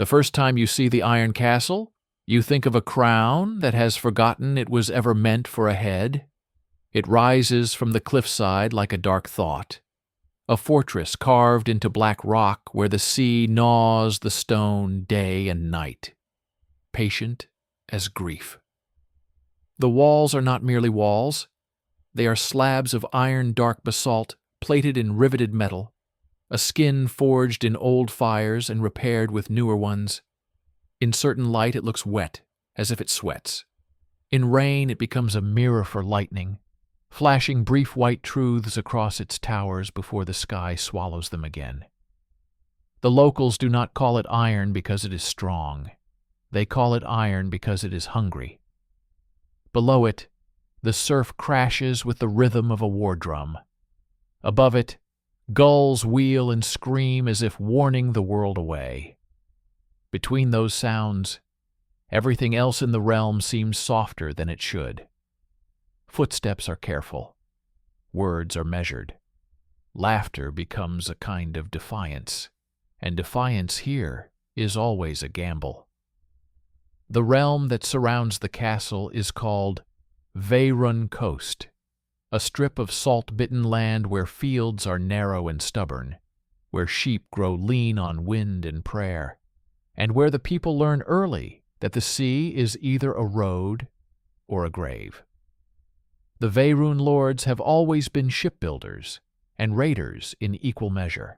The first time you see the Iron Castle, you think of a crown that has forgotten it was ever meant for a head. It rises from the cliffside like a dark thought, a fortress carved into black rock where the sea gnaws the stone day and night, patient as grief. The walls are not merely walls. They are slabs of iron dark basalt plated in riveted metal, a skin forged in old fires and repaired with newer ones. In certain light it looks wet, as if it sweats. In rain it becomes a mirror for lightning, flashing brief white truths across its towers before the sky swallows them again. The locals do not call it iron because it is strong. They call it iron because it is hungry. Below it, the surf crashes with the rhythm of a war drum. Above it, gulls wheel and scream as if warning the world away. Between those sounds, everything else in the realm seems softer than it should. Footsteps are careful. Words are measured. Laughter becomes a kind of defiance, and defiance here is always a gamble. The realm that surrounds the castle is called Veyrun Coast, a strip of salt-bitten land where fields are narrow and stubborn, where sheep grow lean on wind and prayer, and where the people learn early that the sea is either a road or a grave. The Veyrun lords have always been shipbuilders and raiders in equal measure,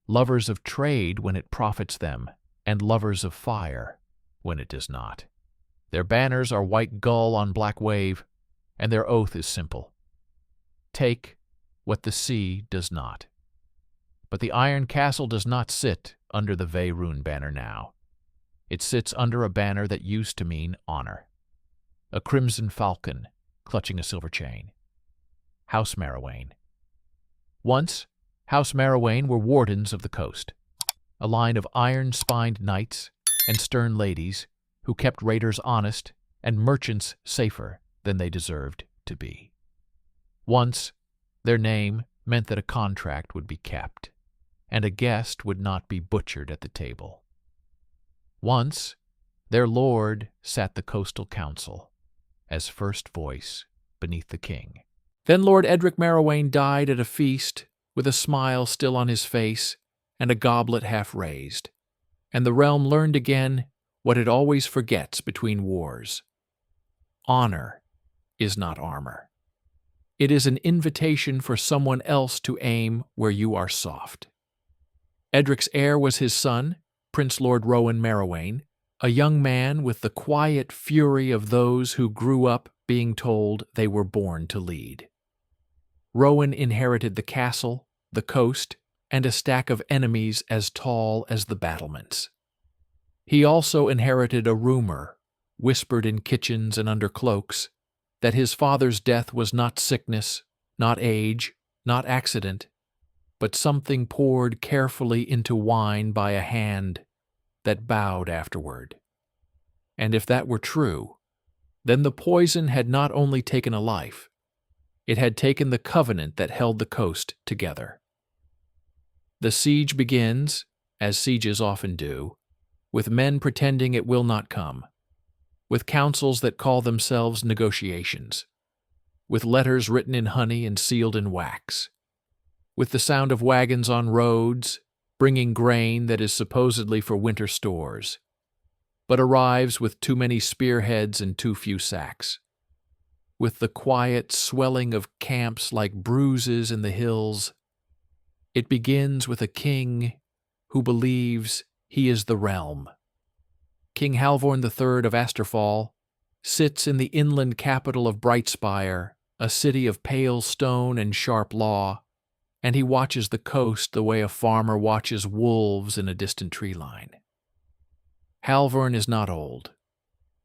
lovers of trade when it profits them, and lovers of fire when it does not. Their banners are white gull on black wave, and their oath is simple. Take what the sea does not. But the Iron Castle does not sit under the Veyrun banner now. It sits under a banner that used to mean honor. A crimson falcon clutching a silver chain. House Marrowayne. Once, House Marrowayne were wardens of the coast, a line of iron-spined knights and stern ladies who kept raiders honest and merchants safer than they deserved to be. Once, their name meant that a contract would be kept, and a guest would not be butchered at the table. Once, their lord sat the coastal council as first voice beneath the king. Then Lord Edric Marrowayne died at a feast, with a smile still on his face and a goblet half raised, and the realm learned again what it always forgets between wars. Honor is not armor. It is an invitation for someone else to aim where you are soft. Edric's heir was his son, Prince Lord Rowan Marrowayne, a young man with the quiet fury of those who grew up being told they were born to lead. Rowan inherited the castle, the coast, and a stack of enemies as tall as the battlements. He also inherited a rumor, whispered in kitchens and under cloaks, that his father's death was not sickness, not age, not accident, but something poured carefully into wine by a hand that bowed afterward. And if that were true, then the poison had not only taken a life, it had taken the covenant that held the coast together. The siege begins, as sieges often do, with men pretending it will not come, with councils that call themselves negotiations, with letters written in honey and sealed in wax, with the sound of wagons on roads, bringing grain that is supposedly for winter stores, but arrives with too many spearheads and too few sacks, with the quiet swelling of camps like bruises in the hills. It begins with a king who believes he is the realm. King Halvorn III of Asterfall sits in the inland capital of Brightspire, a city of pale stone and sharp law, and he watches the coast the way a farmer watches wolves in a distant tree line. Halvorn is not old,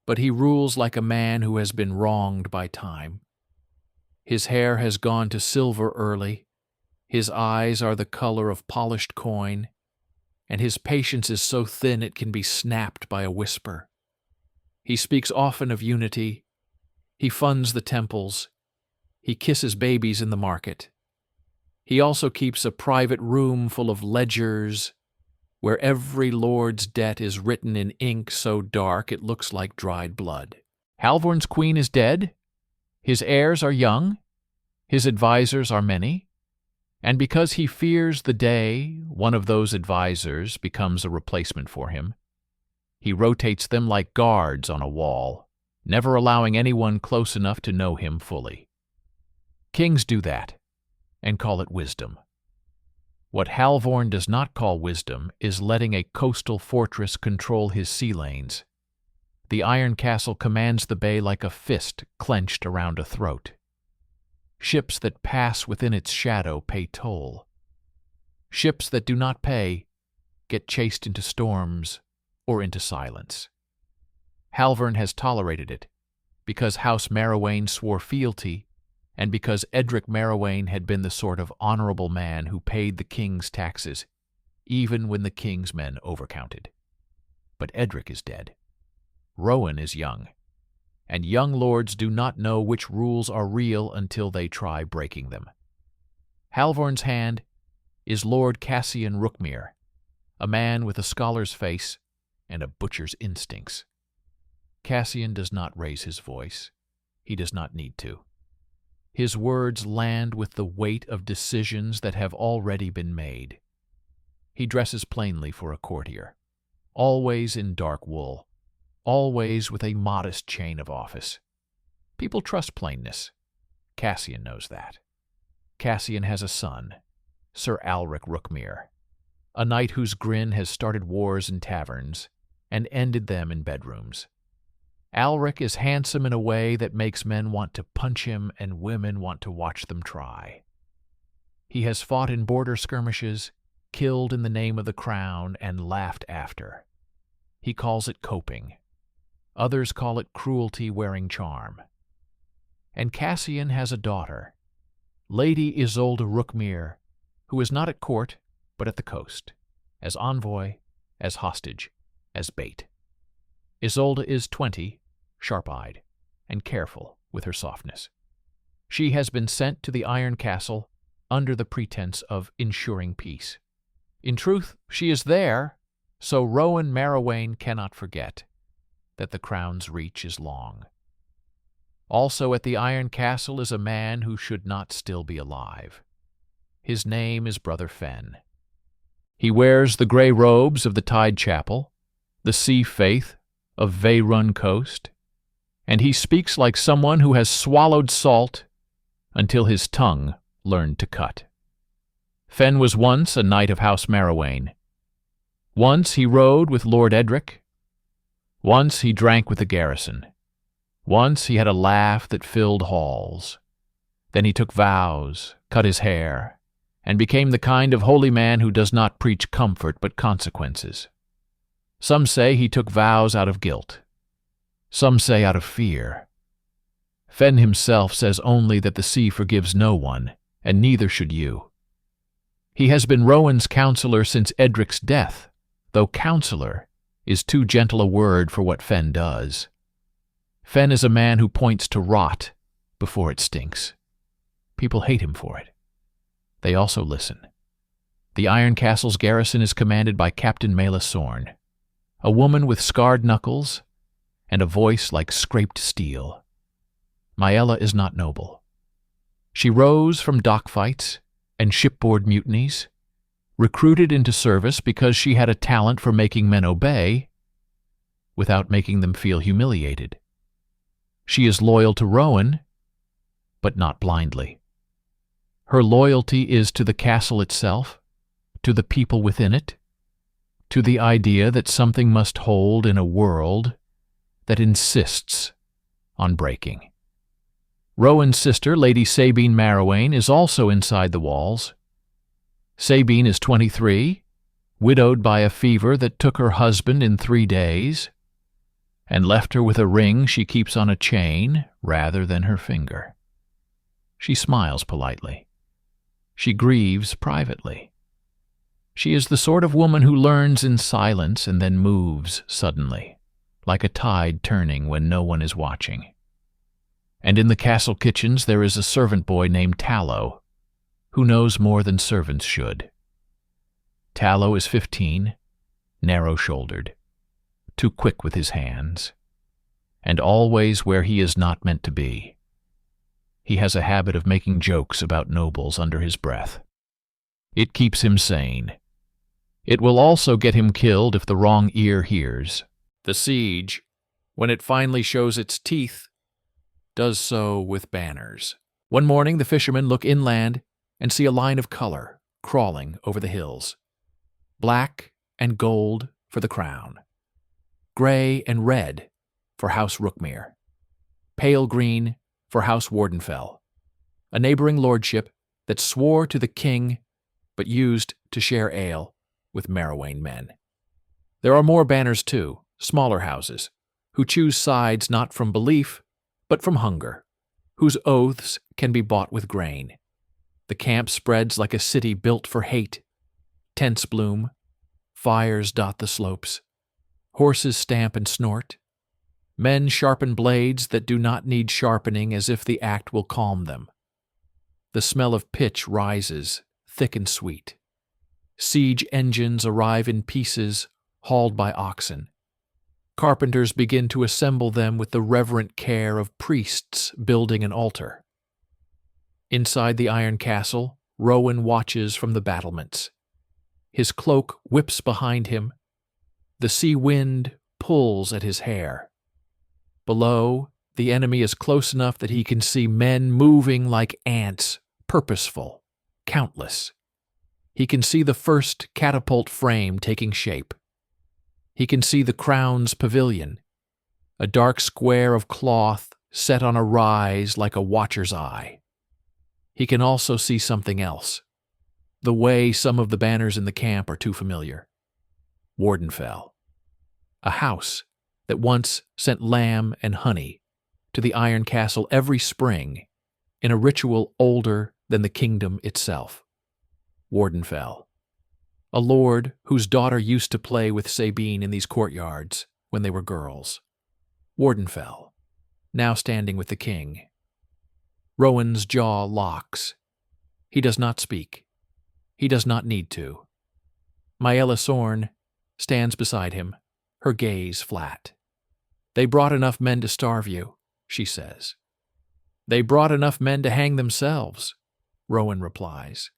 but he rules like a man who has been wronged by time. His hair has gone to silver early, his eyes are the color of polished coin, and his patience is so thin it can be snapped by a whisper. He speaks often of unity, he funds the temples, he kisses babies in the market. He also keeps a private room full of ledgers where every lord's debt is written in ink so dark it looks like dried blood. Halvorn's queen is dead, his heirs are young, his advisers are many, and because he fears the day one of those advisers becomes a replacement for him, he rotates them like guards on a wall, never allowing anyone close enough to know him fully. Kings do that, and call it wisdom. What Halvorn does not call wisdom is letting a coastal fortress control his sea lanes. The Iron Castle commands the bay like a fist clenched around a throat. Ships that pass within its shadow pay toll. Ships that do not pay get chased into storms or into silence. Halvorn has tolerated it because House Merowayne swore fealty and because Edric Merowayne had been the sort of honorable man who paid the king's taxes even when the king's men overcounted. But Edric is dead. Rowan is young, and young lords do not know which rules are real until they try breaking them. Halvorn's hand is Lord Cassian Rookmere, a man with a scholar's face and a butcher's instincts. Cassian does not raise his voice. He does not need to. His words land with the weight of decisions that have already been made. He dresses plainly for a courtier, always in dark wool, always with a modest chain of office. People trust plainness. Cassian knows that. Cassian has a son, Sir Alric Rookmere, a knight whose grin has started wars in taverns and ended them in bedrooms. Alric is handsome in a way that makes men want to punch him and women want to watch them try. He has fought in border skirmishes, killed in the name of the crown, and laughed after. He calls it coping. Others call it cruelty wearing charm. And Cassian has a daughter, Lady Isolde Rookmere, who is not at court, but at the coast, as envoy, as hostage, as bait. Isolde is 20, sharp-eyed, and careful with her softness. She has been sent to the Iron Castle under the pretense of ensuring peace. In truth, she is there, so Rowan Merowayne cannot forget that the crown's reach is long. Also at the Iron Castle is a man who should not still be alive. His name is Brother Fen. He wears the gray robes of the Tide Chapel, the sea faith of Veyrun Coast, and he speaks like someone who has swallowed salt until his tongue learned to cut. Fen was once a knight of House Merowayne. Once he rode with Lord Edric. Once he drank with the garrison. Once he had a laugh that filled halls. Then he took vows, cut his hair, and became the kind of holy man who does not preach comfort but consequences. Some say he took vows out of guilt. Some say out of fear. Fen himself says only that the sea forgives no one, and neither should you. He has been Rowan's counselor since Edric's death, though counselor is too gentle a word for what Fen does. Fen is a man who points to rot before it stinks. People hate him for it. They also listen. The Iron Castle's garrison is commanded by Captain Mela Sorn, a woman with scarred knuckles and a voice like scraped steel. Maella is not noble. She rose from dockfights and shipboard mutinies, recruited into service because she had a talent for making men obey without making them feel humiliated. She is loyal to Rowan, but not blindly. Her loyalty is to the castle itself, to the people within it, to the idea that something must hold in a world that insists on breaking. Rowan's sister, Lady Sabine Merowayne, is also inside the walls. Sabine is 23, widowed by a fever that took her husband in 3 days, and left her with a ring she keeps on a chain rather than her finger. She smiles politely. She grieves privately. She is the sort of woman who learns in silence and then moves suddenly, like a tide turning when no one is watching. And in the castle kitchens there is a servant boy named Tallow, who knows more than servants should. Tallow is 15, narrow-shouldered, too quick with his hands, and always where he is not meant to be. He has a habit of making jokes about nobles under his breath. It keeps him sane. It will also get him killed if the wrong ear hears. The siege, when it finally shows its teeth, does so with banners. One morning the fishermen look inland and see a line of color crawling over the hills. Black and gold for the crown. Gray and red for House Rookmere. Pale green for House Wardenfell, a neighboring lordship that swore to the king but used to share ale with Merowayne men. There are more banners too, smaller houses, who choose sides not from belief, but from hunger, whose oaths can be bought with grain. The camp spreads like a city built for hate. Tents bloom, fires dot the slopes, horses stamp and snort. Men sharpen blades that do not need sharpening as if the act will calm them. The smell of pitch rises, thick and sweet. Siege engines arrive in pieces, hauled by oxen. Carpenters begin to assemble them with the reverent care of priests building an altar. Inside the iron castle, Rowan watches from the battlements. His cloak whips behind him. The sea wind pulls at his hair. Below, the enemy is close enough that he can see men moving like ants, purposeful, countless. He can see the first catapult frame taking shape. He can see the crown's pavilion, a dark square of cloth set on a rise like a watcher's eye. He can also see something else, the way some of the banners in the camp are too familiar. Wardenfell, a house that once sent lamb and honey to the Iron Castle every spring in a ritual older than the kingdom itself. Wardenfell, a lord whose daughter used to play with Sabine in these courtyards when they were girls. Wardenfell, now standing with the king. Rowan's jaw locks. He does not speak. He does not need to. Maella Sorn stands beside him, her gaze flat. "They brought enough men to starve you," she says. "They brought enough men to hang themselves," Rowan replies,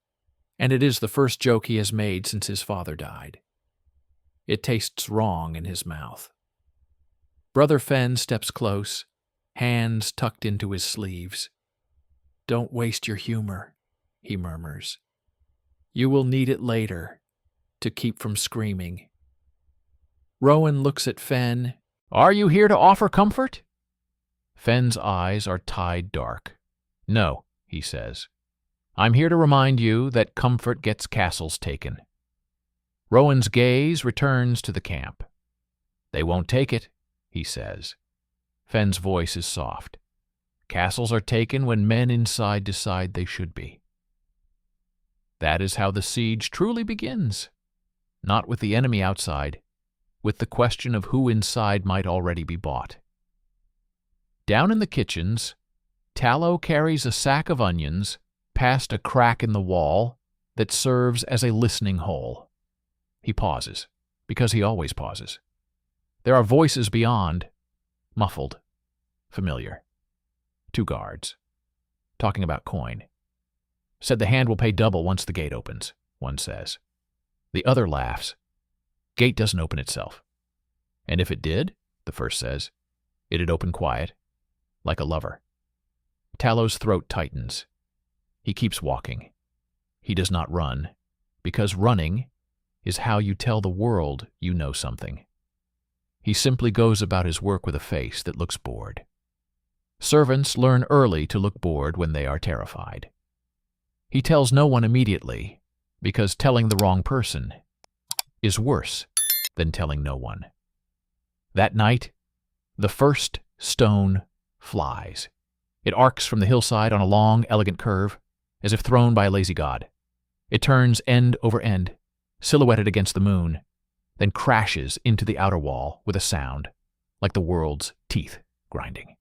and it is the first joke he has made since his father died. It tastes wrong in his mouth. Brother Fen steps close, hands tucked into his sleeves. "Don't waste your humor," he murmurs. "You will need it later to keep from screaming." Rowan looks at Fen. "Are you here to offer comfort?" Fen's eyes are tied dark. "No," he says. "I'm here to remind you that comfort gets castles taken." Rowan's gaze returns to the camp. "They won't take it," he says. Fen's voice is soft. "Castles are taken when men inside decide they should be." That is how the siege truly begins. Not with the enemy outside, with the question of who inside might already be bought. Down in the kitchens, Tallow carries a sack of onions past a crack in the wall that serves as a listening hole. He pauses, because he always pauses. There are voices beyond, muffled, familiar. 2 guards, talking about coin. "Said the hand will pay double once the gate opens," one says. The other laughs. "Gate doesn't open itself." "And if it did," the first says, "it'd open quiet, like a lover." Tallow's throat tightens. He keeps walking. He does not run, because running is how you tell the world you know something. He simply goes about his work with a face that looks bored. Servants learn early to look bored when they are terrified. He tells no one immediately, because telling the wrong person is worse than telling no one. That night, the first stone flies. It arcs from the hillside on a long, elegant curve, as if thrown by a lazy god. It turns end over end, silhouetted against the moon, then crashes into the outer wall with a sound, like the world's teeth grinding.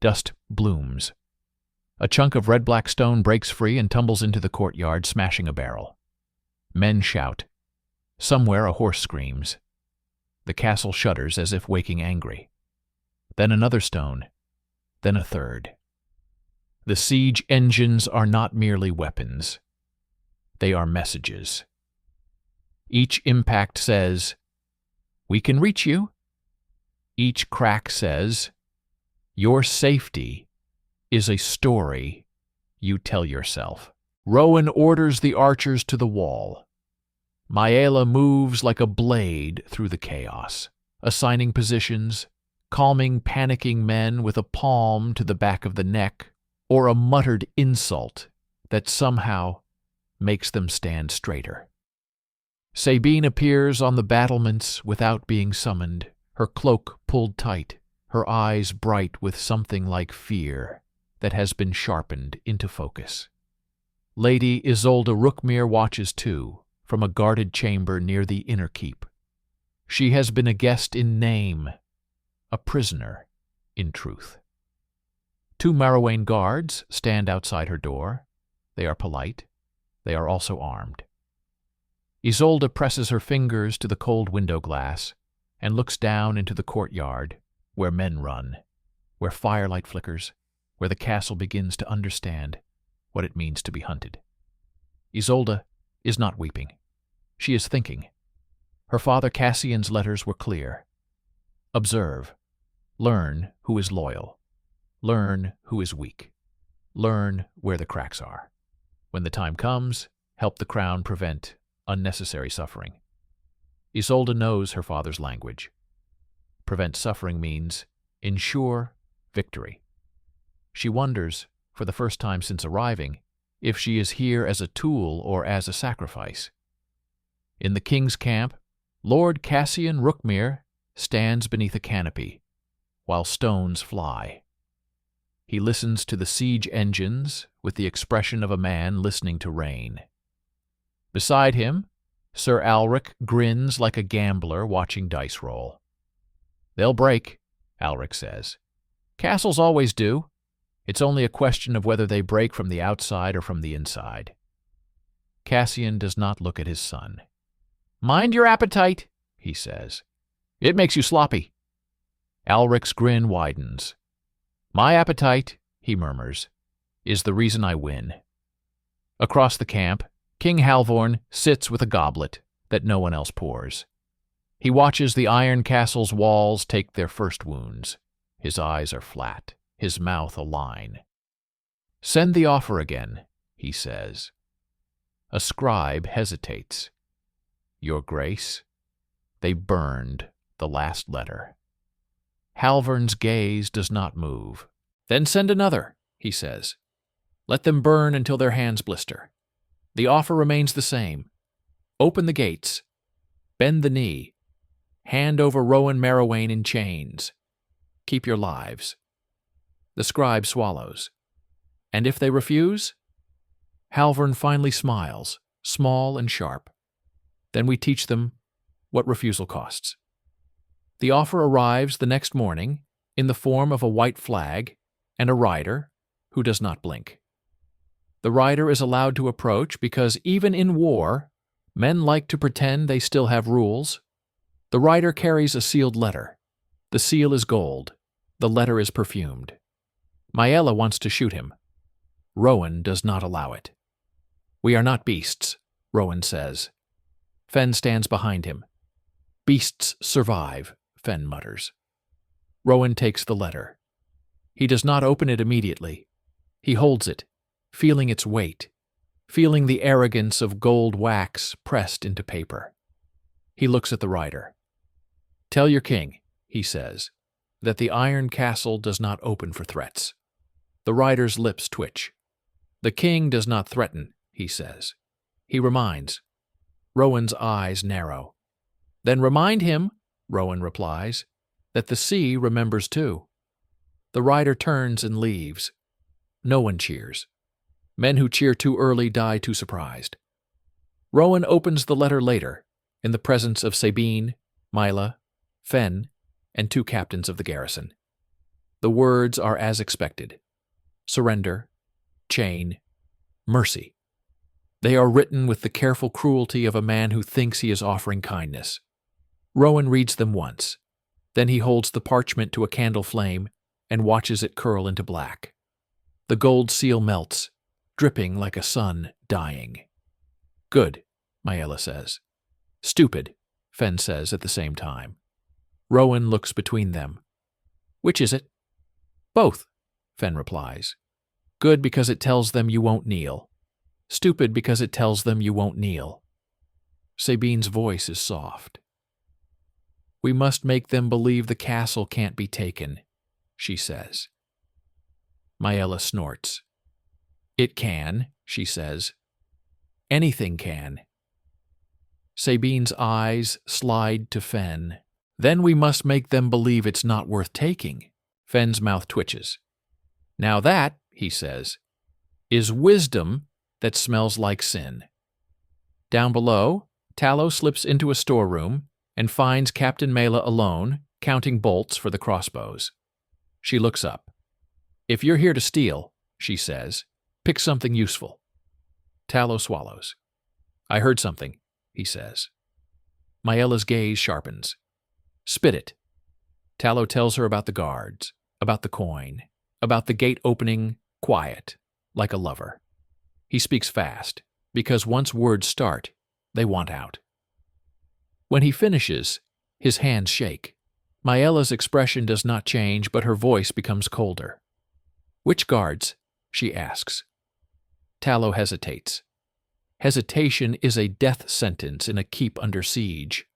Dust blooms. A chunk of red-black stone breaks free and tumbles into the courtyard, smashing a barrel. Men shout. Somewhere a horse screams. The castle shudders as if waking angry. Then another stone, then a third. The siege engines are not merely weapons. They are messages. Each impact says, "We can reach you." Each crack says, "Your safety is a story you tell yourself." Rowan orders the archers to the wall. Maela moves like a blade through the chaos, assigning positions, calming panicking men with a palm to the back of the neck or a muttered insult that somehow makes them stand straighter. Sabine appears on the battlements without being summoned, her cloak pulled tight, her eyes bright with something like fear that has been sharpened into focus. Lady Isolde Rookmere watches too, from a guarded chamber near the inner keep. She has been a guest in name, a prisoner in truth. 2 Marrowayne guards stand outside her door. They are polite. They are also armed. Isolde presses her fingers to the cold window glass and looks down into the courtyard where men run, where firelight flickers, where the castle begins to understand what it means to be hunted. Isolde is not weeping. She is thinking. Her father Cassian's letters were clear. Observe. Learn who is loyal. Learn who is weak. Learn where the cracks are. When the time comes, help the crown prevent unnecessary suffering. Isolde knows her father's language. Prevent suffering means ensure victory. She wonders, for the first time since arriving, if she is here as a tool or as a sacrifice. In the king's camp, Lord Cassian Rookmere stands beneath a canopy, while stones fly. He listens to the siege engines with the expression of a man listening to rain. Beside him, Sir Alric grins like a gambler watching dice roll. "They'll break," Alric says. "Castles always do. It's only a question of whether they break from the outside or from the inside." Cassian does not look at his son. "Mind your appetite," he says. "It makes you sloppy." Alric's grin widens. "My appetite," he murmurs, "is the reason I win." Across the camp, King Halvorn sits with a goblet that no one else pours. He watches the iron castle's walls take their first wounds. His eyes are flat, his mouth a line. "Send the offer again," he says. A scribe hesitates. "Your Grace, they burned the last letter." Halvorn's gaze does not move. "Then send another," he says. "Let them burn until their hands blister. The offer remains the same. Open the gates. Bend the knee. Hand over Rowan Marrowayne in chains. Keep your lives." The scribe swallows. "And if they refuse?" Halvorn finally smiles, small and sharp. "Then we teach them what refusal costs." The offer arrives the next morning in the form of a white flag and a rider who does not blink. The rider is allowed to approach because even in war, men like to pretend they still have rules. The rider carries a sealed letter. The seal is gold. The letter is perfumed. Maela wants to shoot him. Rowan does not allow it. "We are not beasts," Rowan says. Fen stands behind him. "Beasts survive," Fen mutters. Rowan takes the letter. He does not open it immediately. He holds it, feeling its weight, feeling the arrogance of gold wax pressed into paper. He looks at the rider. "Tell your king," he says, "that the iron castle does not open for threats." The rider's lips twitch. "The king does not threaten," he says. He reminds. Rowan's eyes narrow. "Then remind him," Rowan replies, "that the sea remembers too." The rider turns and leaves. No one cheers. Men who cheer too early die too surprised. Rowan opens the letter later, in the presence of Sabine, Maela, Fen, and 2 captains of the garrison. The words are as expected. Surrender, chain, mercy. They are written with the careful cruelty of a man who thinks he is offering kindness. Rowan reads them once. Then he holds the parchment to a candle flame and watches it curl into black. The gold seal melts, dripping like a sun dying. Good, Maella says. Stupid, Fen says at the same time. Rowan looks between them. Which is it? Both, Fen replies. Good because it tells them you won't kneel. Stupid because it tells them you won't kneel. Sabine's voice is soft. We must make them believe the castle can't be taken, she says. Maella snorts. It can, she says. Anything can. Sabine's eyes slide to Fen. Then we must make them believe it's not worth taking. Fen's mouth twitches. Now that, he says, is wisdom that smells like sin. Down below, Tallow slips into a storeroom and finds Captain Maella alone, counting bolts for the crossbows. She looks up. If you're here to steal, she says, pick something useful. Tallow swallows. I heard something, he says. Maella's gaze sharpens. Spit it. Tallow tells her about the guards, about the coin, about the gate opening, quiet, like a lover. He speaks fast, because once words start, they want out. When he finishes, his hands shake. Maella's expression does not change, but her voice becomes colder. Which guards? She asks. Tallow hesitates. Hesitation is a death sentence in a keep under siege.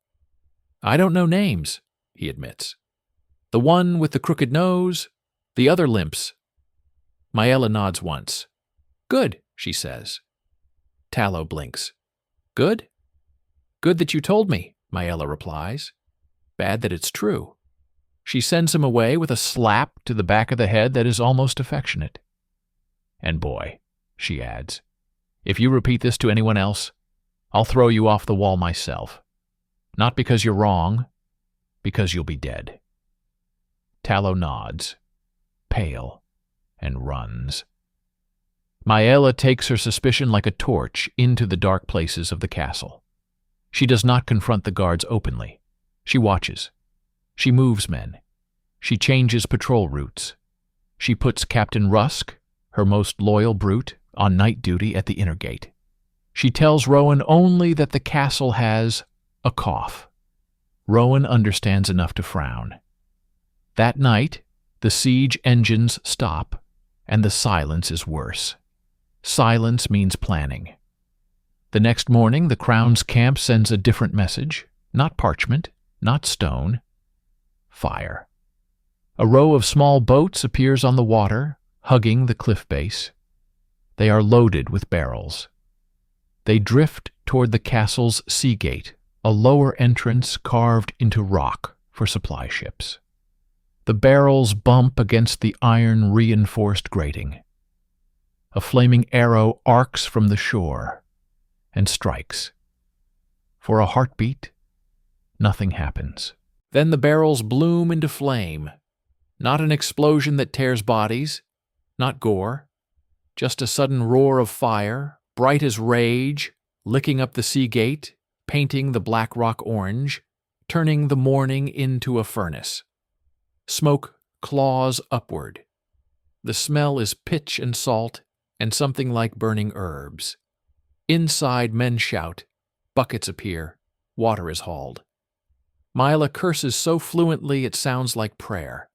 I don't know names, he admits. The one with the crooked nose, the other limps. Maella nods once. Good, she says. Tallow blinks. Good? Good that you told me, Maella replies. Bad that it's true. She sends him away with a slap to the back of the head that is almost affectionate. And boy, she adds, if you repeat this to anyone else, I'll throw you off the wall myself. Not because you're wrong, because you'll be dead. Tallow nods, pale, and runs. Maella takes her suspicion like a torch into the dark places of the castle. She does not confront the guards openly. She watches. She moves men. She changes patrol routes. She puts Captain Rusk, her most loyal brute, on night duty at the inner gate. She tells Rowan only that the castle has a cough. Rowan understands enough to frown. That night, the siege engines stop, and the silence is worse. Silence means planning. The next morning, the Crown's camp sends a different message, not parchment, not stone, fire. A row of small boats appears on the water, hugging the cliff base. They are loaded with barrels. They drift toward the castle's sea gate, a lower entrance carved into rock for supply ships. The barrels bump against the iron-reinforced grating. A flaming arrow arcs from the shore and strikes. For a heartbeat, nothing happens. Then the barrels bloom into flame. Not an explosion that tears bodies, not gore, just a sudden roar of fire, bright as rage, licking up the sea gate, painting the black rock orange, turning the morning into a furnace. Smoke claws upward. The smell is pitch and salt and something like burning herbs. Inside, men shout. Buckets appear. Water is hauled. Maella curses so fluently it sounds like prayer.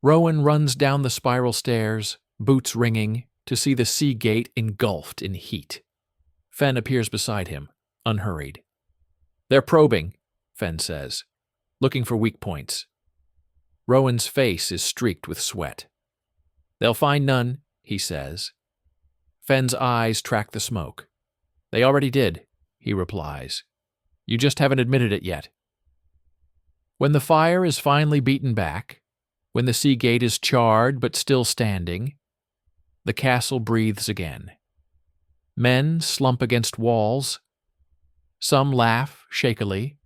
Rowan runs down the spiral stairs, boots ringing, to see the sea gate engulfed in heat. Fen appears beside him, unhurried. They're probing, Fen says, looking for weak points. Rowan's face is streaked with sweat. They'll find none, he says. Fen's eyes track the smoke. They already did, he replies. You just haven't admitted it yet. When the fire is finally beaten back, when the sea gate is charred but still standing, the castle breathes again. Men slump against walls. Some laugh shakily.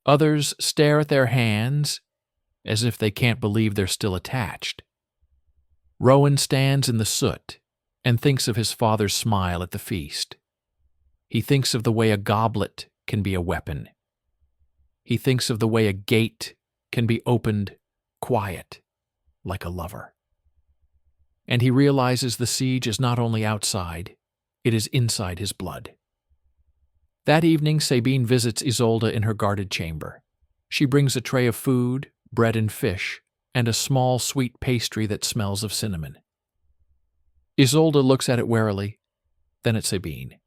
Others stare at their hands as if they can't believe they're still attached. Rowan stands in the soot and thinks of his father's smile at the feast. He thinks of the way a goblet can be a weapon. He thinks of the way a gate can be opened quiet, like a lover. And he realizes the siege is not only outside, it is inside his blood. That evening, Sabine visits Isolde in her guarded chamber. She brings a tray of food, bread and fish, and a small sweet pastry that smells of cinnamon. Isolde looks at it warily, then at Sabine.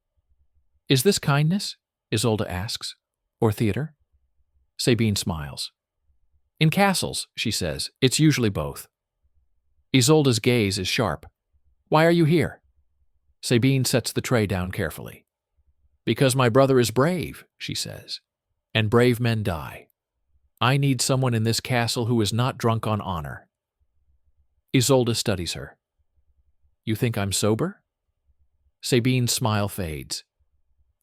"Is this kindness?" Isolde asks. "Or theater?" Sabine smiles. "In castles," she says, "it's usually both." Isolde's gaze is sharp. "Why are you here?" Sabine sets the tray down carefully. "Because my brother is brave," she says, "and brave men die. I need someone in this castle who is not drunk on honor." Isolde studies her. "You think I'm sober?" Sabine's smile fades.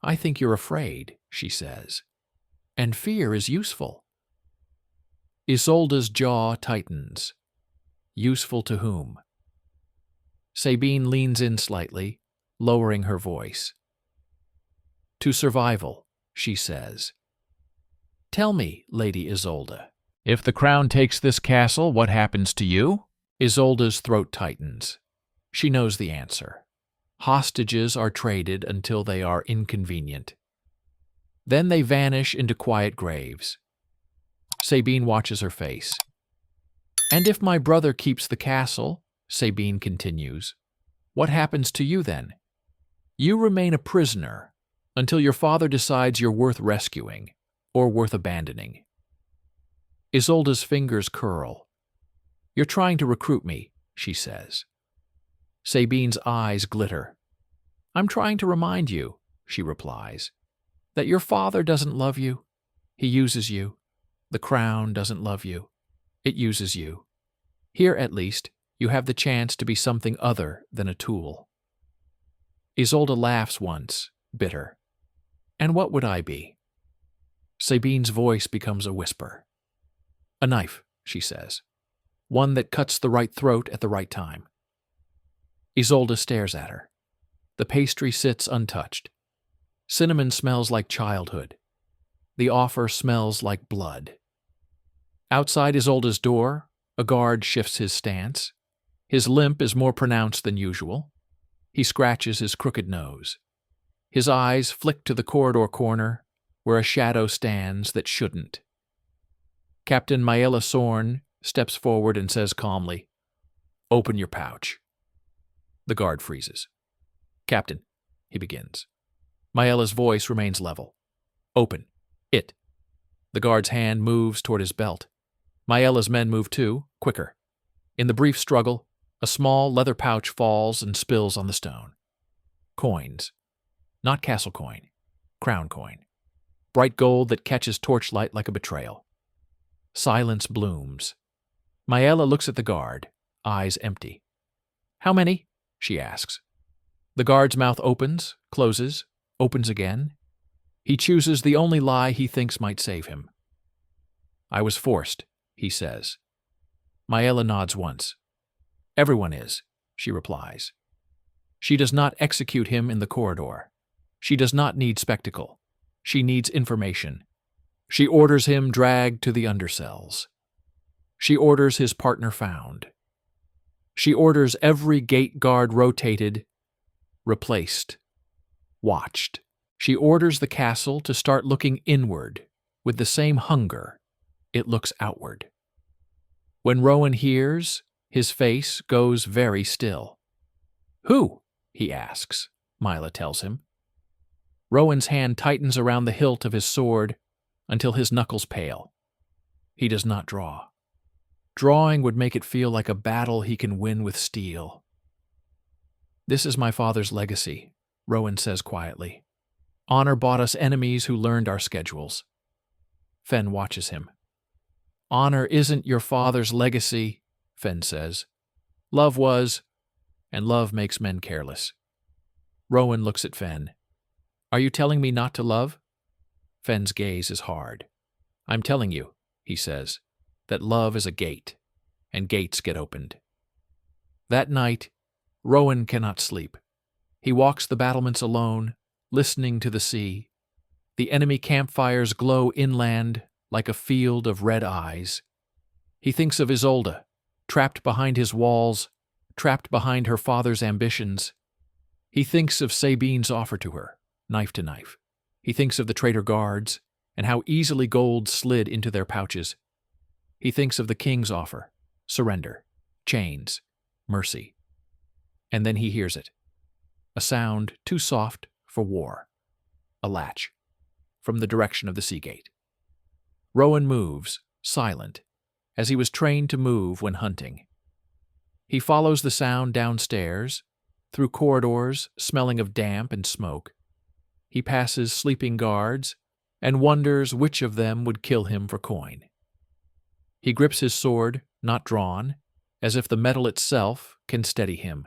"I think you're afraid," she says, "and fear is useful." Isolde's jaw tightens. Useful to whom? Sabine leans in slightly, lowering her voice. "To survival," she says. "Tell me, Lady Isolde, if the crown takes this castle, what happens to you?" Isolde's throat tightens. She knows the answer. Hostages are traded until they are inconvenient. Then they vanish into quiet graves. Sabine watches her face. "And if my brother keeps the castle," Sabine continues, "what happens to you then? You remain a prisoner until your father decides you're worth rescuing or worth abandoning." Isolde's fingers curl. "You're trying to recruit me," she says. Sabine's eyes glitter. "I'm trying to remind you," she replies, "that your father doesn't love you. He uses you. The crown doesn't love you. It uses you. Here, at least, you have the chance to be something other than a tool." Isolde laughs once, bitter. "And what would I be?" Sabine's voice becomes a whisper. "A knife," she says. "One that cuts the right throat at the right time." Isolde stares at her. The pastry sits untouched. Cinnamon smells like childhood. The offer smells like blood. Outside Isolde's door, a guard shifts his stance. His limp is more pronounced than usual. He scratches his crooked nose. His eyes flick to the corridor corner, where a shadow stands that shouldn't. Captain Maella Sorn steps forward and says calmly, "Open your pouch." The guard freezes. "Captain," he begins. Maella's voice remains level. "Open. It." The guard's hand moves toward his belt. Maella's men move too, quicker. In the brief struggle, a small leather pouch falls and spills on the stone. Coins. Not castle coin. Crown coin. Bright gold that catches torchlight like a betrayal. Silence blooms. Maella looks at the guard, eyes empty. "How many?" she asks. The guard's mouth opens, closes, opens again. He chooses the only lie he thinks might save him. "I was forced," he says. Maella nods once. "Everyone is," she replies. She does not execute him in the corridor. She does not need spectacle. She needs information. She orders him dragged to the undercells. She orders his partner found. She orders every gate guard rotated, replaced, watched. She orders the castle to start looking inward with the same hunger it looks outward. When Rowan hears, his face goes very still. "Who?" he asks, Maella tells him. Rowan's hand tightens around the hilt of his sword until his knuckles pale. He does not draw. Drawing would make it feel like a battle he can win with steel. "This is my father's legacy," Rowan says quietly. "Honor bought us enemies who learned our schedules." Fen watches him. "Honor isn't your father's legacy," Fen says. "Love was, and love makes men careless." Rowan looks at Fen. "Are you telling me not to love?" Fen's gaze is hard. "I'm telling you," he says, "that love is a gate, and gates get opened." That night, Rowan cannot sleep. He walks the battlements alone, listening to the sea. The enemy campfires glow inland like a field of red eyes. He thinks of Isolde, trapped behind his walls, trapped behind her father's ambitions. He thinks of Sabine's offer to her, knife to knife. He thinks of the traitor guards, and how easily gold slid into their pouches. He thinks of the king's offer, surrender, chains, mercy. And then he hears it. A sound too soft for war. A latch, from the direction of the sea gate. Rowan moves, silent, as he was trained to move when hunting. He follows the sound downstairs, through corridors smelling of damp and smoke. He passes sleeping guards and wonders which of them would kill him for coin. He grips his sword, not drawn, as if the metal itself can steady him.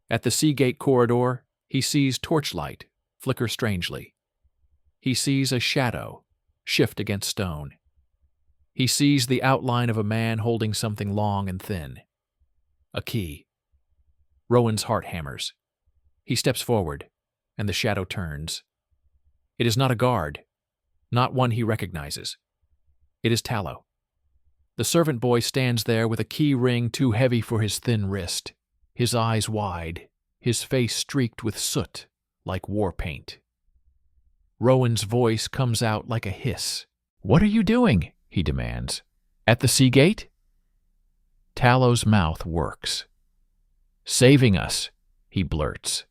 At the Seagate corridor, he sees torchlight flicker strangely. He sees a shadow shift against stone. He sees the outline of a man holding something long and thin. A key. Rowan's heart hammers. He steps forward, and the shadow turns. It is not a guard, not one he recognizes. It is Tallow. The servant boy stands there with a key ring too heavy for his thin wrist, his eyes wide, his face streaked with soot like war paint. Rowan's voice comes out like a hiss. "What are you doing?" he demands. "At the Seagate?" Tallow's mouth works. "Saving us," he blurts.